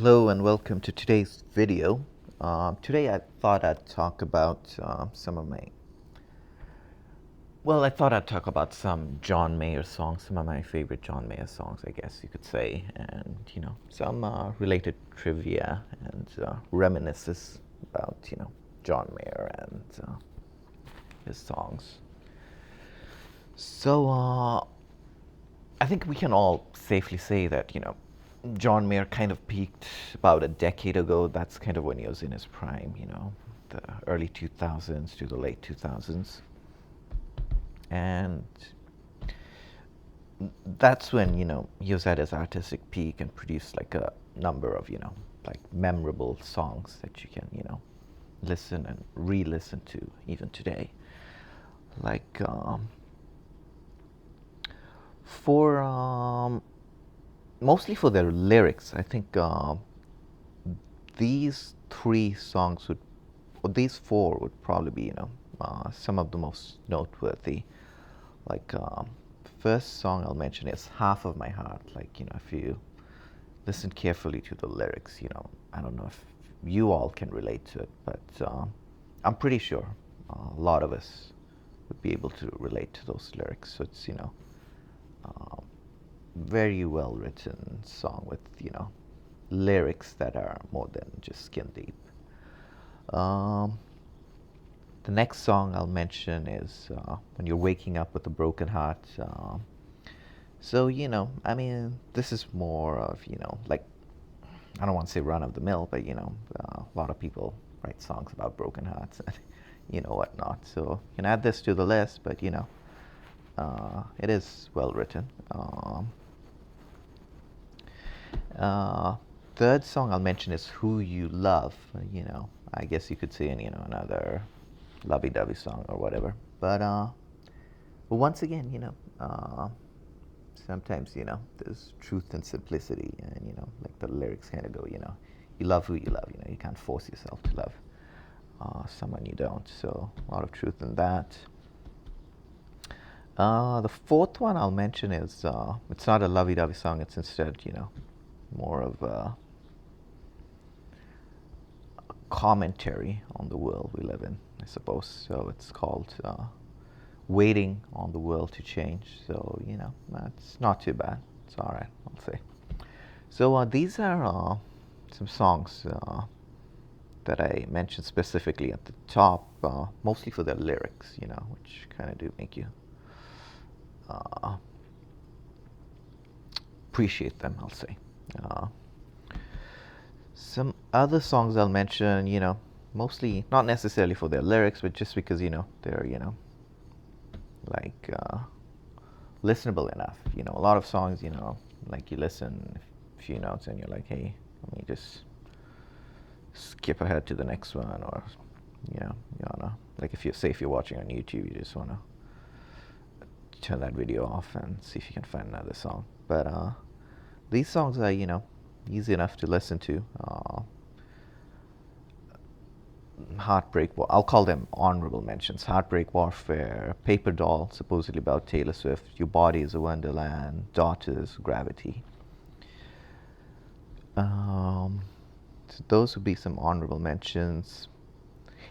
Hello and welcome to today's video. Today I thought I'd talk about I thought I'd talk about some John Mayer songs, some of my favorite John Mayer songs, I guess you could say, and some related trivia and reminiscences about John Mayer and his songs. So I think we can all safely say that John Mayer kind of peaked about a decade ago. That's kind of when he was in his prime, the early 2000s to the late 2000s. And that's when, he was at his artistic peak and produced like a number of, like memorable songs that you can, listen and re-listen to even today. Like, for mostly for their lyrics, I think these three songs would, or these four would probably be, some of the most noteworthy. Like, first song I'll mention is "Half of My Heart." Like, if you listen carefully to the lyrics, I don't know if you all can relate to it, but I'm pretty sure a lot of us would be able to relate to those lyrics. So it's, very well written song with lyrics that are more than just skin deep. Um, the next song I'll mention is "When You're Waking Up with a Broken Heart." So I mean, this is more of like, I don't want to say run of the mill, but a lot of people write songs about broken hearts and whatnot. So you can add this to the list, but it is well written. Uh, Third song I'll mention is "Who You Love." I guess you could say another lovey-dovey song or whatever. But once again, sometimes there's truth and simplicity, and like the lyrics kind of go, you love who you love. You can't force yourself to love someone you don't. So a lot of truth in that. The fourth one I'll mention is it's not a lovey-dovey song. It's instead, more of a commentary on the world we live in, I suppose. So it's called "Waiting on the World to Change." So that's not too bad. It's all right, I'll say. So these are some songs that I mentioned specifically at the top, mostly for their lyrics, which kind of do make you uh, appreciate them, I'll say. Uh, some other songs I'll mention, mostly not necessarily for their lyrics, but just because, they're, like listenable enough. A lot of songs, like you listen a few notes and you're like, hey, let me just skip ahead to the next one, or you wanna, like, if you're watching on YouTube, you just wanna turn that video off and see if you can find another song. But these songs are easy enough to listen to. I'll call them honorable mentions. "Heartbreak Warfare," "Paper Doll," supposedly about Taylor Swift, "Your Body Is a Wonderland," "Daughters," "Gravity." So those would be some honorable mentions.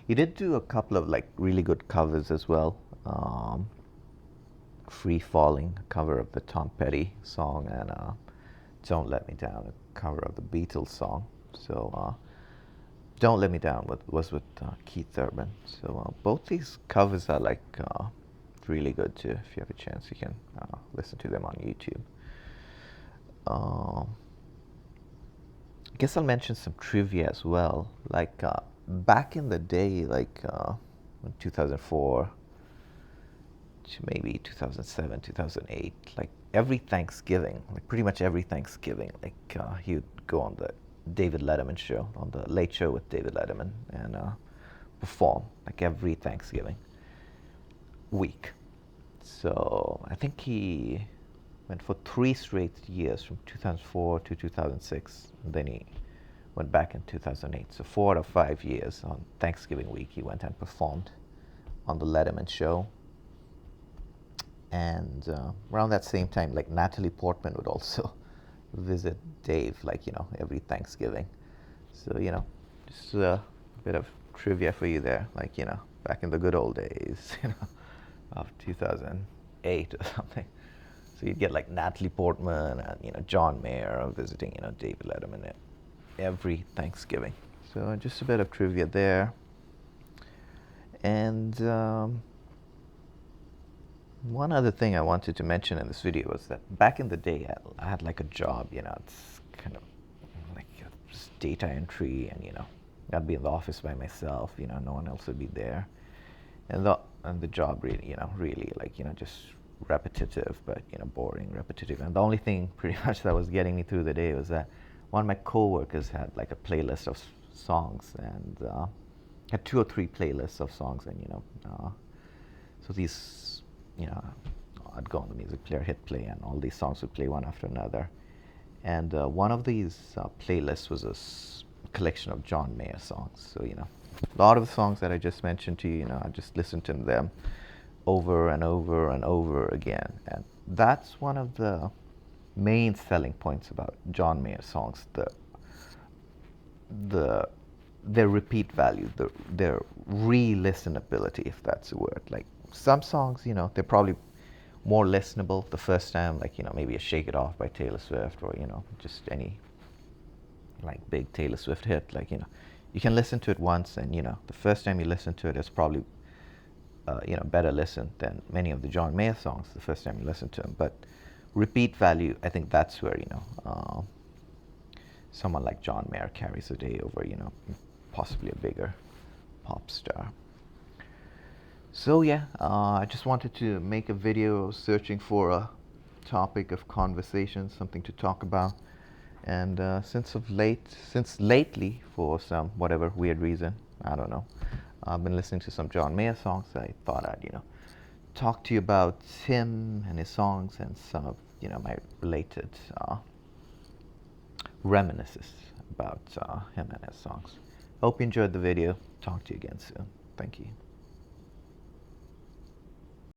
He did do a couple of like really good covers as well. "Free Falling," a cover of the Tom Petty song, and "Don't Let Me Down," a cover of the Beatles song. So "Don't Let Me Down" was with Keith Urban. So both these covers are like really good too. If you have a chance, you can listen to them on YouTube. I guess I'll mention some trivia as well. Like back in the day, like in 2004 to maybe 2007, 2008, like every Thanksgiving, like pretty much every Thanksgiving, like he would go on the David Letterman show, on the Late Show with David Letterman, and perform like every Thanksgiving week. So I think he went for 3 straight years from 2004 to 2006, and then he went back in 2008. So 4 out of 5 years on Thanksgiving week, he went and performed on the Letterman show. And around that same time, like Natalie Portman would also visit Dave, like, every Thanksgiving. So, just a bit of trivia for you there, like, back in the good old days, of 2008 or something. So you'd get like Natalie Portman and, John Mayer visiting, David Letterman every Thanksgiving. So just a bit of trivia there. And one other thing I wanted to mention in this video was that back in the day, I had like a job, it's kind of like just data entry, and I'd be in the office by myself, no one else would be there, and the job really, really like just repetitive, but boring, repetitive. And the only thing pretty much that was getting me through the day was that one of my coworkers had like a playlist of songs, and had 2 or 3 playlists of songs, and so these, I'd go on the music player, hit play, and all these songs would play one after another. And one of these playlists was a collection of John Mayer songs. So, a lot of the songs that I just mentioned to you, I just listened to them over and over and over again. And that's one of the main selling points about John Mayer songs, the their repeat value, their re-listenability, if that's a word. Like some songs, they're probably more listenable the first time, like, maybe a Shake It Off by Taylor Swift, or, just any like big Taylor Swift hit. Like, you can listen to it once, and, the first time you listen to it, it's probably, better listen than many of the John Mayer songs the first time you listen to them. But repeat value, I think that's where, someone like John Mayer carries the day over, possibly a bigger pop star. So yeah, I just wanted to make a video searching for a topic of conversation, something to talk about. And since lately, for some whatever weird reason, I don't know, I've been listening to some John Mayer songs. I thought I'd, talk to you about him and his songs, and some of, my related reminiscences about him and his songs. Hope you enjoyed the video. Talk to you again soon. Thank you.